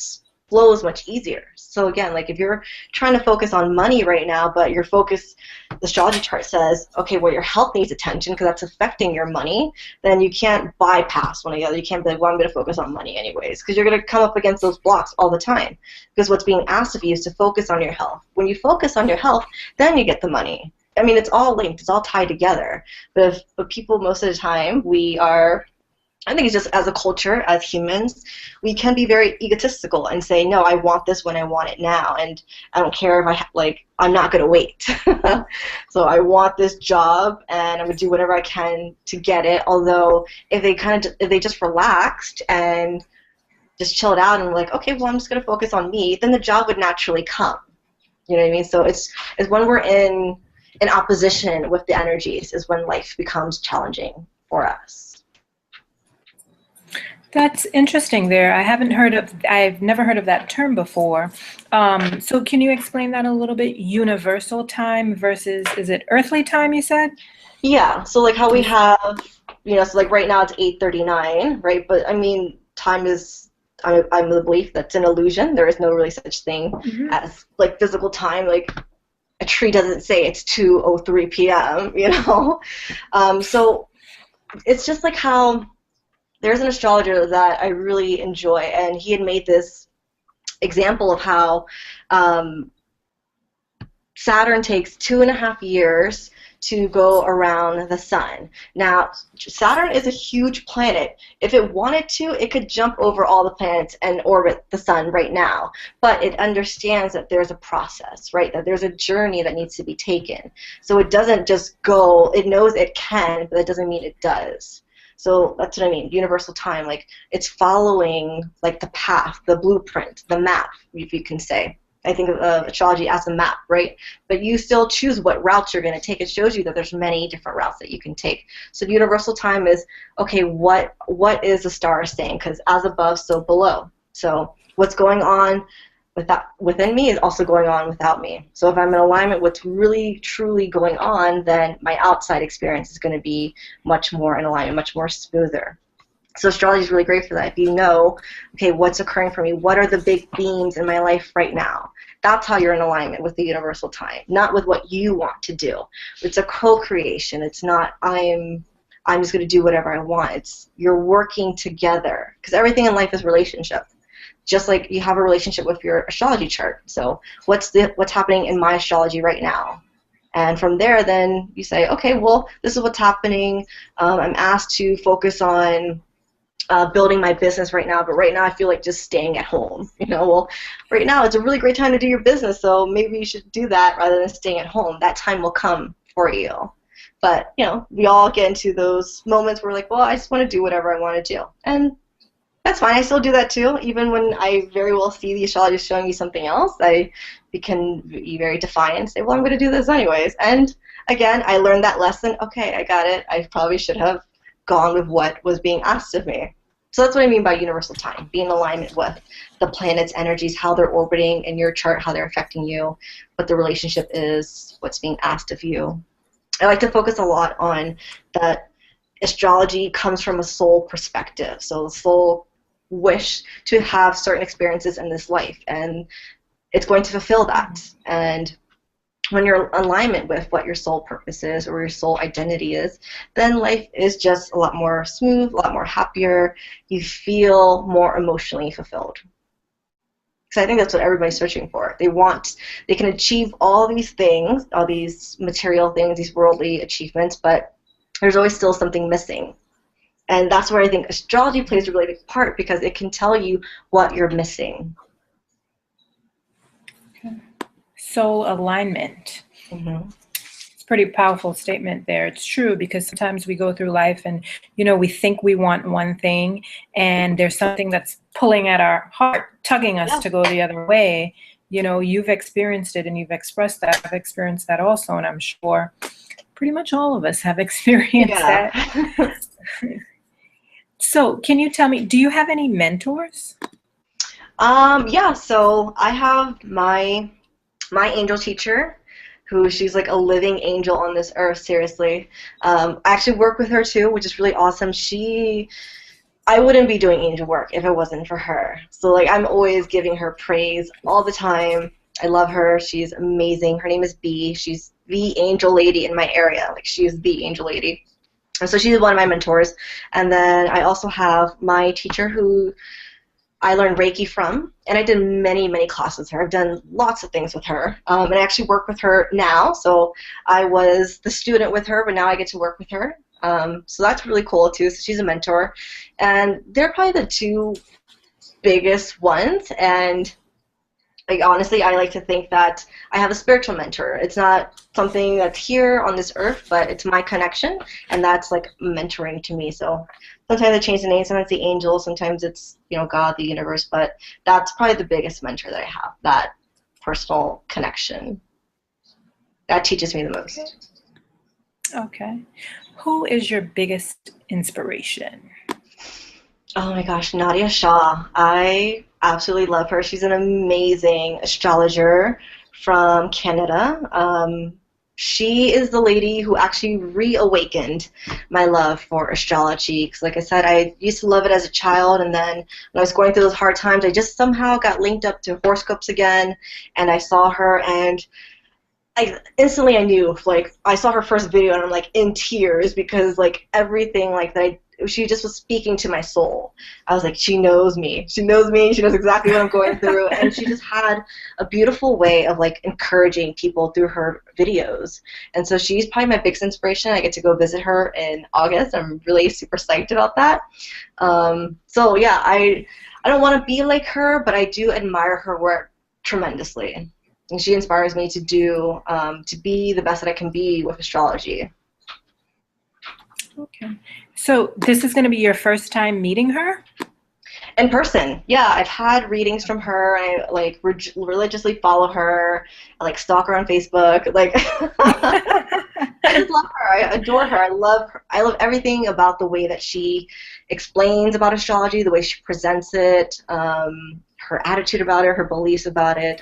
flows much easier. So again, like if you're trying to focus on money right now, but your focus, the astrology chart says, okay, well, your health needs attention because that's affecting your money, then you can't bypass one or the other. You can't be like, well, I'm going to focus on money anyways, because you're going to come up against those blocks all the time, because what's being asked of you is to focus on your health. When you focus on your health, then you get the money. I mean, it's all linked. It's all tied together. But people, most of the time, I think it's just as a culture, as humans, we can be very egotistical and say, no, I want this when I want it now, and I don't care if I'm not going to wait. So I want this job, and I'm going to do whatever I can to get it. Although if they just relaxed and just chilled out and were like, okay, well, I'm just going to focus on me, then the job would naturally come. You know what I mean? So it's when we're in opposition with the energies is when life becomes challenging for us. That's interesting there. I've never heard of that term before. So can you explain that a little bit? Universal time versus, is it earthly time, you said? Yeah, so like how we have, so like right now it's 8:39, right? But I mean, time is, I'm of the belief that's an illusion. There is no really such thing as like physical time. Like a tree doesn't say it's 2:03 p.m., So it's just like how there's an astrologer that I really enjoy, and he had made this example of how Saturn takes 2.5 years to go around the sun. Now, Saturn is a huge planet. If it wanted to, it could jump over all the planets and orbit the sun right now. But it understands that there's a process, right? That there's a journey that needs to be taken. So it doesn't just go, it knows it can, but that doesn't mean it does. So that's what I mean, universal time. Like, it's following, like, the path, the blueprint, the map, if you can say. I think of astrology as a map, right? But you still choose what routes you're going to take. It shows you that there's many different routes that you can take. So universal time is, okay, what is the star saying? Because as above, so below. So what's going on within me is also going on without me. So if I'm in alignment with what's really, truly going on, then my outside experience is going to be much more in alignment, much more smoother. So astrology is really great for that. If you know, okay, what's occurring for me? What are the big themes in my life right now? That's how you're in alignment with the universal time, not with what you want to do. It's a co-creation. It's not I'm just going to do whatever I want. It's you're working together, because everything in life is relationship. Just like you have a relationship with your astrology chart. So what's happening in my astrology right now? And from there, then you say, okay, well, this is what's happening. I'm asked to focus on building my business right now, but right now I feel like just staying at home. Well, right now it's a really great time to do your business, so maybe you should do that rather than staying at home. That time will come for you. But, we all get into those moments where we're like, well, I just want to do whatever I want to do. And that's fine. I still do that too. Even when I very well see the astrologist showing me something else, I can be very defiant and say, well, I'm going to do this anyways. And again, I learned that lesson. Okay, I got it. I probably should have gone with what was being asked of me. So that's what I mean by universal time, being in alignment with the planet's energies, how they're orbiting in your chart, how they're affecting you, what the relationship is, what's being asked of you. I like to focus a lot on that astrology comes from a soul perspective. So the soul wish to have certain experiences in this life, and it's going to fulfill that. And when you're in alignment with what your soul purpose is or your soul identity is, then life is just a lot more smooth, a lot more happier. You feel more emotionally fulfilled. Because I think that's what everybody's searching for. They can achieve all these things, all these material things, these worldly achievements, but there's always still something missing. And that's where I think astrology plays a really big part, because it can tell you what you're missing. Okay. Soul alignment. Mm-hmm. It's a pretty powerful statement there. It's true, because sometimes we go through life and, we think we want one thing, and there's something that's pulling at our heart, tugging us to go the other way. You've experienced it and you've expressed that. I've experienced that also, and I'm sure pretty much all of us have experienced that. So can you tell me, do you have any mentors? Yeah, so I have my angel teacher, she's like a living angel on this earth, seriously. I actually work with her too, which is really awesome. I wouldn't be doing angel work if it wasn't for her. So I'm always giving her praise all the time. I love her. She's amazing. Her name is B. She's the angel lady in my area. She's the angel lady. And so she's one of my mentors. And then I also have my teacher who I learned Reiki from, and I did many, many classes with her. I've done lots of things with her, and I actually work with her now. So I was the student with her, but now I get to work with her. So that's really cool too. So she's a mentor, and they're probably the two biggest ones. And honestly, I like to think that I have a spiritual mentor. It's not something that's here on this earth, but it's my connection, and that's mentoring to me. So sometimes I change the name, sometimes the angel, sometimes it's God, the universe, but that's probably the biggest mentor that I have, that personal connection. That teaches me the most. Okay. Who is your biggest inspiration? Oh my gosh, Nadia Shah. I absolutely love her. She's an amazing astrologer from Canada. She is the lady who actually reawakened my love for astrology. Because like I said, I used to love it as a child, and then when I was going through those hard times, I just somehow got linked up to horoscopes again, and I saw her, and instantly I knew. I saw her first video, and I'm in tears, because everything that she just was speaking to my soul. I was like, she knows me. She knows me. She knows exactly what I'm going through. And she just had a beautiful way of encouraging people through her videos. And so she's probably my biggest inspiration. I get to go visit her in August. I'm really super psyched about that. So yeah, I don't want to be like her, but I do admire her work tremendously. And she inspires me to be the best that I can be with astrology. Okay. So this is going to be your first time meeting her? In person, yeah. I've had readings from her. I religiously follow her. I stalk her on Facebook. I just love her. I adore her. I love her. I love everything about the way that she explains about astrology, the way she presents it, her attitude about it, her beliefs about it.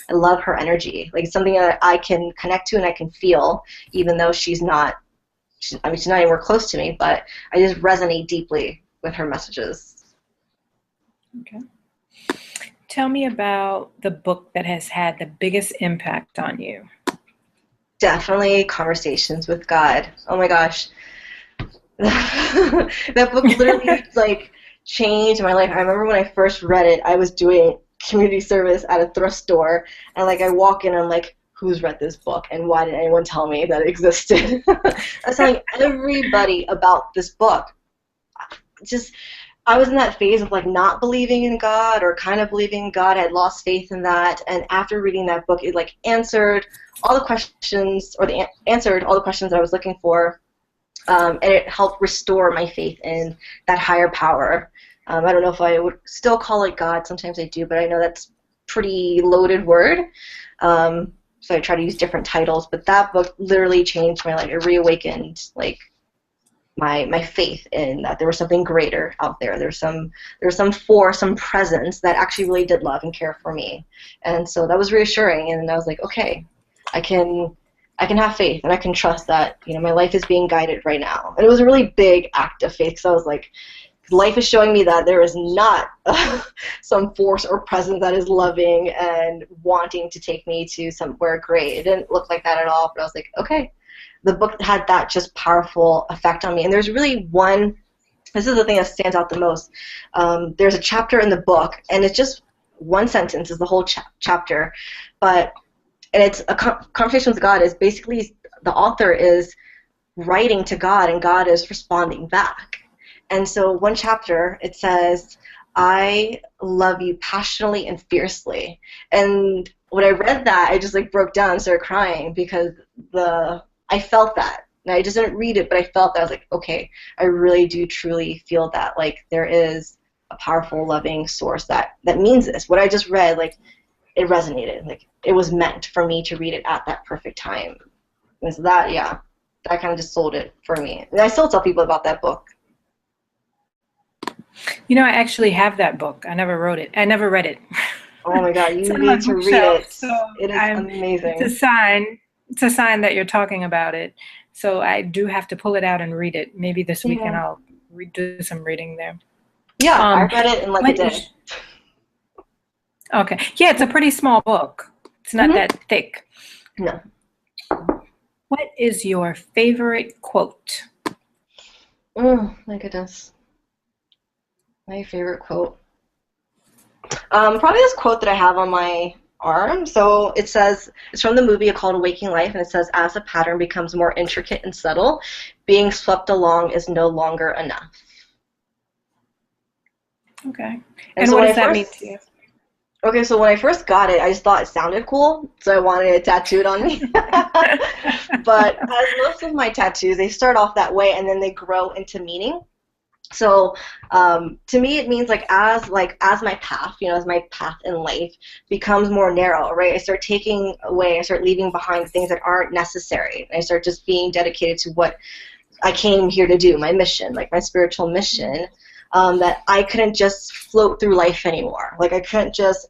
I love her energy. It's something that I can connect to and I can feel, even though she's not anywhere close to me, but I just resonate deeply with her messages. Okay. Tell me about the book that has had the biggest impact on you. Definitely Conversations with God. Oh my gosh. That book literally like changed my life. I remember when I first read it, I was doing community service at a thrift store, and like I walk in and I'm like, who's read this book and why didn't anyone tell me that it existed? I was telling everybody about this book. Just I was in that phase of like not believing in God or kind of believing in God. I had lost faith in that, and after reading that book, it like answered all the questions, or answered all the questions that I was looking for, and it helped restore my faith in that higher power. I don't know if I would still call it God. Sometimes I do, but I know that's pretty loaded word. So I try to use different titles, but that book literally changed my life. It reawakened like my faith in that there was something greater out there. There's some force, some presence that actually really did love and care for me. And so that was reassuring, and I was like, okay, I can have faith, and I can trust that, you know, my life is being guided right now. And it was a really big act of faith, because I was like, life is showing me that there is not some force or presence that is loving and wanting to take me to somewhere great. It didn't look like that at all, but I was like, okay. The book had that just powerful effect on me. And there's really one, this is the thing that stands out the most. There's a chapter in the book, and it's just one sentence is the whole chapter, and it's a conversation with God. Is basically the author is writing to God, and God is responding back. And so one chapter, it says, I love you passionately and fiercely. And when I read that, I just like broke down and started crying, because I felt that. And I just didn't read it, but I felt that. I was like, okay, I really do truly feel that. Like, there is a powerful, loving source that means this. What I just read, like, it resonated. Like, it was meant for me to read it at that perfect time. And so that, yeah, that kind of just sold it for me. And I still tell people about that book. You know, I actually have that book. I never wrote it. I never read it. Oh my God, you need to read it. So it is amazing. It's a sign that you're talking about it. So I do have to pull it out and read it. Maybe this weekend I'll do some reading there. Yeah, I read it in like a day. Okay. Yeah, it's a pretty small book. It's not that thick. No. What is your favorite quote? Oh my goodness. My favorite quote. Probably this quote that I have on my arm. So it says, it's from the movie called A Waking Life, and it says, as the pattern becomes more intricate and subtle, being swept along is no longer enough. Okay. And so what does that mean to you? Okay, so when I first got it, I just thought it sounded cool, so I wanted it tattooed on me. But as most of my tattoos, they start off that way, and then they grow into meaning. So to me, it means as my path, as my path in life becomes more narrow, right? I start leaving behind things that aren't necessary. And I start just being dedicated to what I came here to do, my mission, like my spiritual mission, that I couldn't just float through life anymore. Like I couldn't just,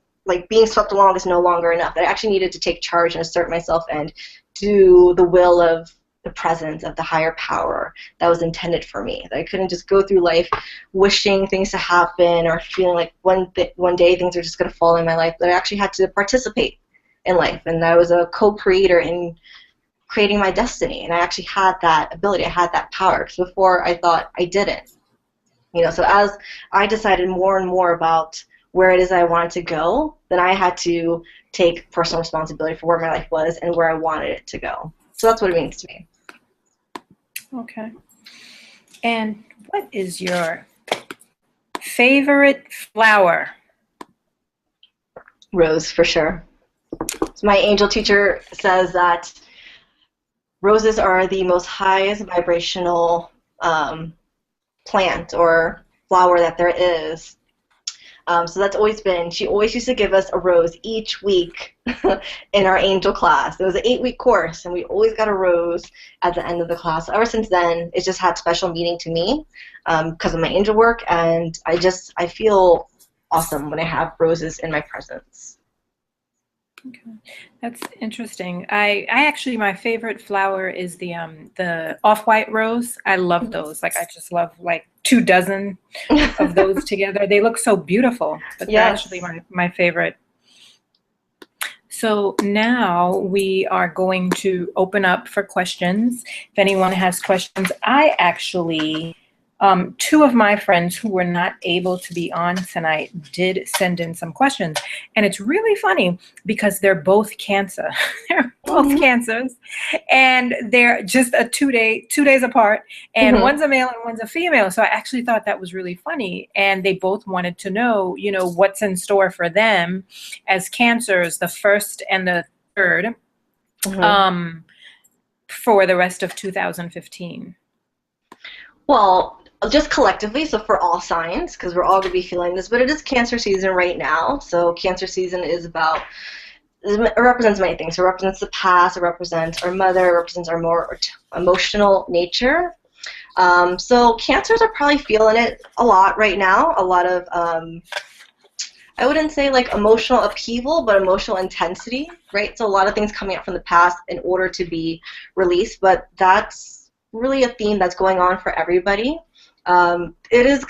being swept along is no longer enough. I actually needed to take charge and assert myself and do the will of the presence of the higher power that was intended for me. That I couldn't just go through life wishing things to happen or feeling like one day things are just going to fall in my life. That I actually had to participate in life, and I was a co-creator in creating my destiny. And I actually had that ability. I had that power, because before I thought I didn't. So as I decided more and more about where it is I wanted to go, then I had to take personal responsibility for where my life was and where I wanted it to go. So that's what it means to me. Okay. And what is your favorite flower? Rose, for sure. So my angel teacher says that roses are the most highest vibrational plant or flower that there is. So that's always been, she always used to give us a rose each week in our angel class. It was an 8-week course, and we always got a rose at the end of the class. Ever since then, it's just had special meaning to me because of my angel work, and I feel awesome when I have roses in my presence. Okay. That's interesting. I actually, my favorite flower is the off-white rose. I love those. Like I just love like 2 dozen of those together. They look so beautiful, but they're actually Yes. my favorite. So now we are going to open up for questions. If anyone has questions, I actually, 2 of my friends who were not able to be on tonight did send in some questions. And it's really funny because they're both Cancer. They're both Hmm. Cancers. And they're just 2 days apart. And Hmm. one's a male and one's a female. So I actually thought that was really funny. And they both wanted to know, what's in store for them as Cancers, the 1st and the 3rd, Hmm. um, for the rest of 2015. Well, just collectively, so for all signs, because we're all going to be feeling this, but it is Cancer season right now. So Cancer season is about, it represents many things. It represents the past, it represents our mother, it represents our more emotional nature. So Cancers are probably feeling it a lot right now. A lot of, I wouldn't say like emotional upheaval, but emotional intensity, right? So a lot of things coming up from the past in order to be released, but that's really a theme that's going on for everybody. It is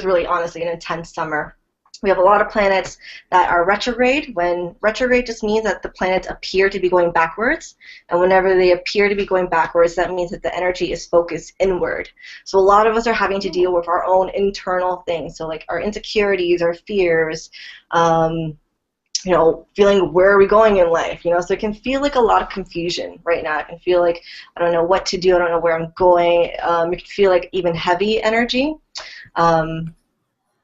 really honestly an intense summer. We have a lot of planets that are retrograde. When retrograde just means that the planets appear to be going backwards, and whenever they appear to be going backwards, that means that the energy is focused inward. So a lot of us are having to deal with our own internal things, so like our insecurities, our fears, um, feeling where are we going in life, so it can feel like a lot of confusion right now. It can feel like I don't know what to do, I don't know where I'm going. It can feel like even heavy energy. Um,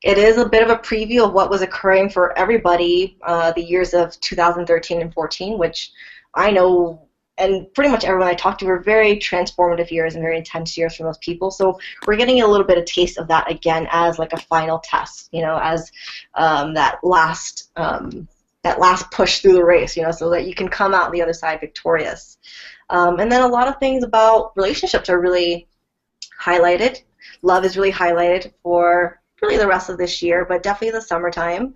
it is a bit of a preview of what was occurring for everybody the years of 2013 and 14, which I know, and pretty much everyone I talked to were very transformative years and very intense years for most people. So we're getting a little bit of taste of that again as like a final test, as that last push through the race, so that you can come out the other side victorious. And then a lot of things about relationships are really highlighted. Love is really highlighted for really the rest of this year, but definitely the summertime,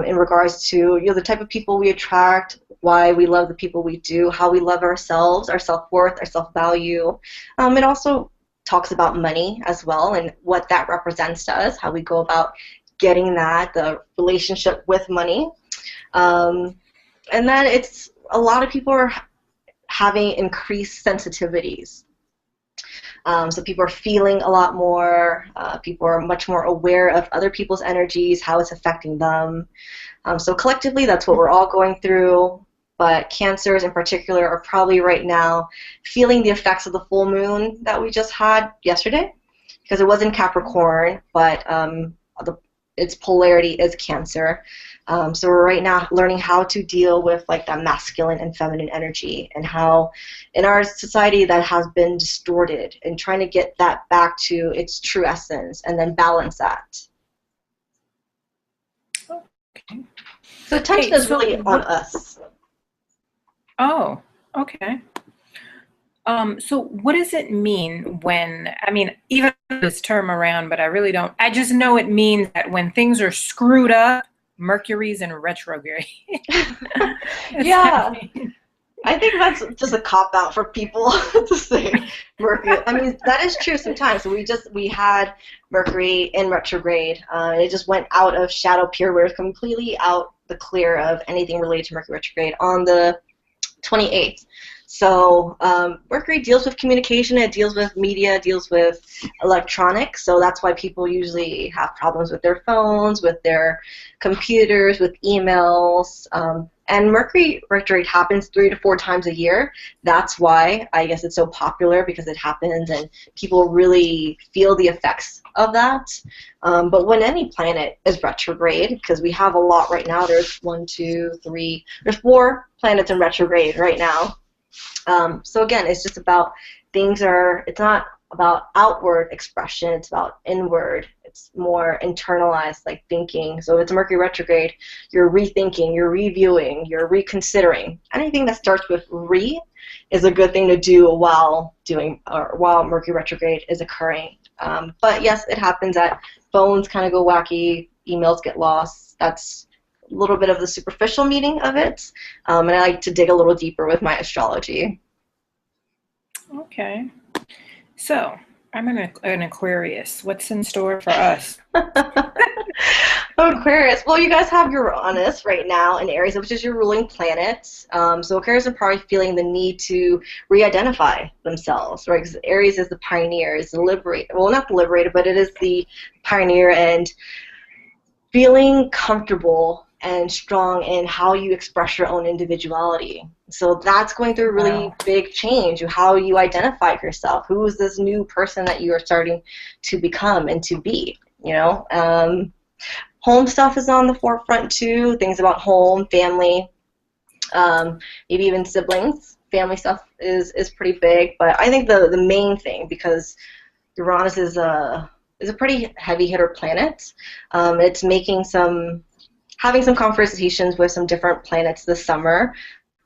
in regards to the type of people we attract, why we love the people we do, how we love ourselves, our self-worth, our self-value. It also talks about money as well and what that represents to us, how we go about getting that, the relationship with money. Um, and then it's a lot of people are having increased sensitivities. So people are feeling a lot more. People are much more aware of other people's energies, how it's affecting them. So collectively, that's what we're all going through. But Cancers in particular are probably right now feeling the effects of the full moon that we just had yesterday, because it was in Capricorn, but its polarity is Cancer. So we're right now learning how to deal with like that masculine and feminine energy, and how in our society that has been distorted, and trying to get that back to its true essence and then balance that. Okay. So attention Hey, is so really on us. oh, okay. So what does it mean when, I mean, even this term around, but I really don't, I just know it means that when things are screwed up, Mercury's in retrograde. Does that Yeah, mean? I think that's just a cop out for people to say Mercury. I mean, that is true sometimes. So we had Mercury in retrograde. It just went out of shadow period. We're completely out the clear of anything related to Mercury retrograde on the 28th. So Mercury deals with communication, it deals with media, it deals with electronics, so that's why people usually have problems with their phones, with their computers, with emails. And Mercury retrograde happens 3 to 4 times a year. That's why I guess it's so popular, because it happens and people really feel the effects of that. But when any planet is retrograde, because we have a lot right now, there's 1, 2, 3, there's 4 planets in retrograde right now. So again, it's just about it's not about outward expression, it's about inward. It's more internalized, like thinking. So if it's Mercury retrograde, you're rethinking, you're reviewing, you're reconsidering. Anything that starts with re is a good thing to do while Mercury retrograde is occurring. But yes, it happens that phones kind of go wacky, emails get lost. That's little bit of the superficial meaning of it, and I like to dig a little deeper with my astrology. Okay. So I'm an Aquarius. What's in store for us? Aquarius. Well, you guys have Uranus right now in Aries, which is your ruling planet. So Aquarius are probably feeling the need to re-identify themselves, right? Because Aries is the pioneer, is the liberator. Well, not the liberator, but it is the pioneer, and feeling comfortable and strong in how you express your own individuality. So that's going through a really big change of how you identify yourself. Who is this new person that you are starting to become and to be, you know? Home stuff is on the forefront too, things about home, family, maybe even siblings. Family stuff is pretty big, but I think the main thing, because Uranus is a pretty heavy hitter planet, it's having some conversations with some different planets this summer.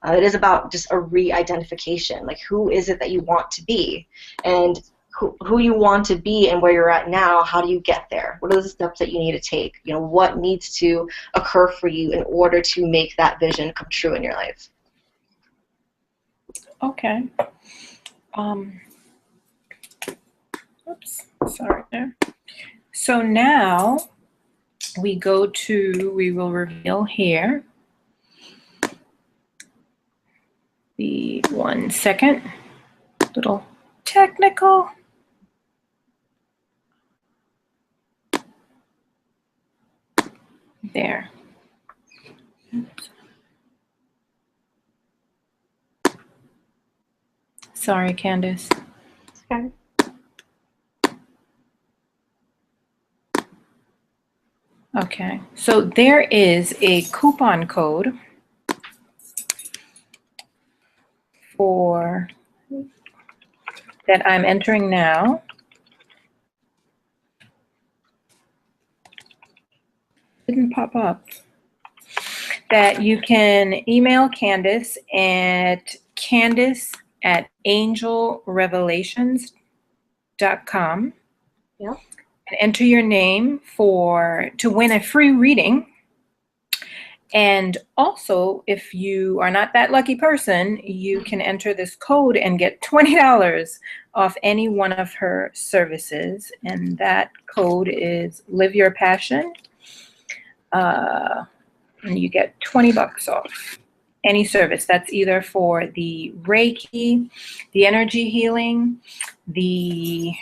It is about just a re-identification, like who is it that you want to be, and who you want to be and where you're at now. How do you get there? What are the steps that you need to take? You know, what needs to occur for you in order to make that vision come true in your life? Okay. Oops, sorry there. So now we will reveal here. The 1 second, little technical. There. Sorry, Candice. Okay. Okay, so there is a coupon code that I'm entering now. Didn't pop up. That you can email Candice at candice@angelrevelations.com. Yep. And enter your name to win a free reading. And also, if you are not that lucky person, you can enter this code and get $20 off any one of her services. And that code is Live Your Passion. And you get $20 off any service. That's either for the Reiki, the energy healing, the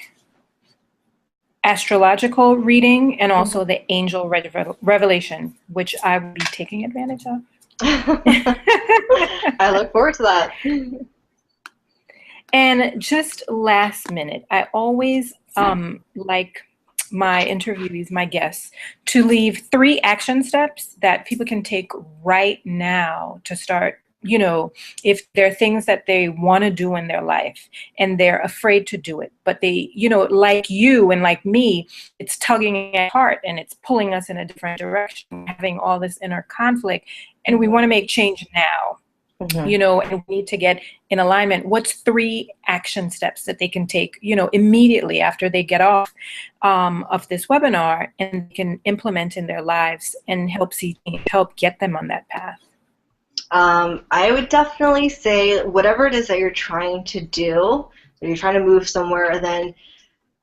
astrological reading, and also the angel revelation, which I will be taking advantage of. I look forward to that. And just last minute, I always like my interviewees, my guests, to leave 3 action steps that people can take right now to start, you know, if there are things that they want to do in their life and they're afraid to do it, but they, you know, like you and like me, it's tugging at heart and it's pulling us in a different direction, having all this inner conflict, and we want to make change now. You know, and we need to get in alignment. What's 3 action steps that they can take, you know, immediately after they get off of this webinar and can implement in their lives and help get them on that path? I would definitely say whatever it is that you're trying to do, if you're trying to move somewhere, then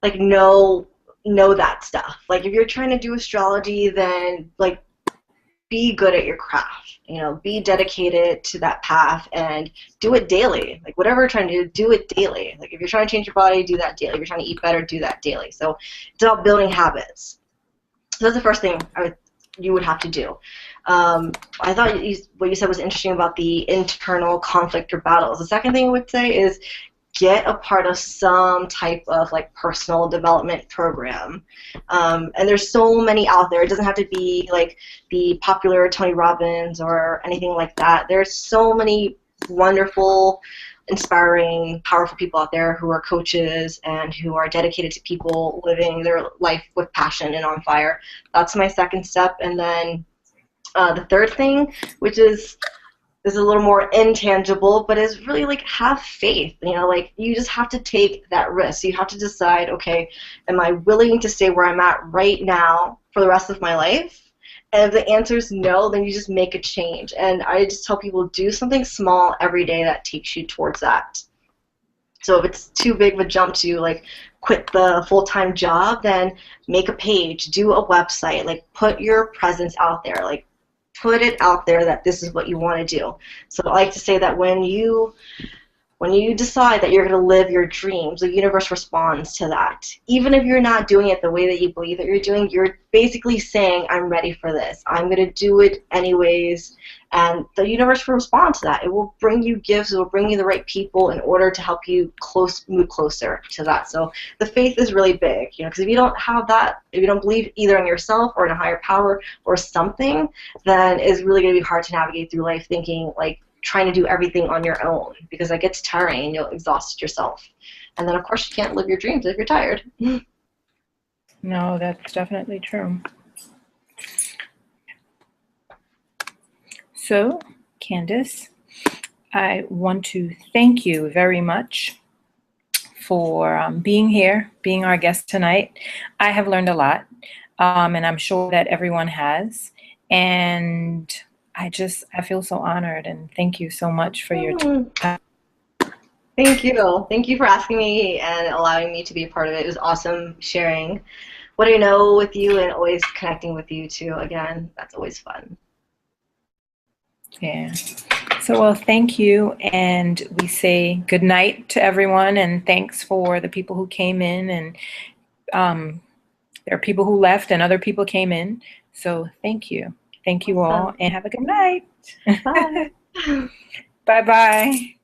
like know that stuff. Like if you're trying to do astrology, then like be good at your craft, you know, be dedicated to that path and do it daily. Like whatever you're trying to do it daily. Like if you're trying to change your body, do that daily. If you're trying to eat better, do that daily. So it's about building habits. So that's the first thing you would have to do. I thought what you said was interesting about the internal conflict or battles. The second thing I would say is get a part of some type of like personal development program. And there's so many out there. It doesn't have to be like the popular Tony Robbins or anything like that. There's so many wonderful, inspiring, powerful people out there who are coaches and who are dedicated to people living their life with passion and on fire. That's my second step. And then the third thing, which is a little more intangible, but is really like have faith. You know, like you just have to take that risk. You have to decide, okay, am I willing to stay where I'm at right now for the rest of my life And if the answer is no, then you just make a change. And I just tell people, do something small every day that takes you towards that. So if it's too big of a jump to like quit the full-time job, then make a page, do a website, like put your presence out there, like put it out there that this is what you want to do. So I like to say that when you decide that you're going to live your dreams, the universe responds to that. Even if you're not doing it the way that you believe that you're doing, you're basically saying, I'm ready for this. I'm going to do it anyways. And the universe will respond to that. It will bring you gifts. It will bring you the right people in order to help you move closer to that. So the faith is really big, because if you don't have that, if you don't believe either in yourself or in a higher power or something, then it's really going to be hard to navigate through life thinking like, trying to do everything on your own, because that gets tiring and you'll exhaust yourself. And then, of course, you can't live your dreams if you're tired. No, that's definitely true. So, Candice, I want to thank you very much for being here, being our guest tonight. I have learned a lot, and I'm sure that everyone has. And I feel so honored, and thank you so much for your time. Thank you. Thank you for asking me and allowing me to be a part of it. It was awesome sharing what I know with you and always connecting with you too. Again, that's always fun. Yeah. So, well, thank you, and we say good night to everyone, and thanks for the people who came in, and there are people who left and other people came in. So thank you. Thank you all, and have a good night. Bye. Bye-bye.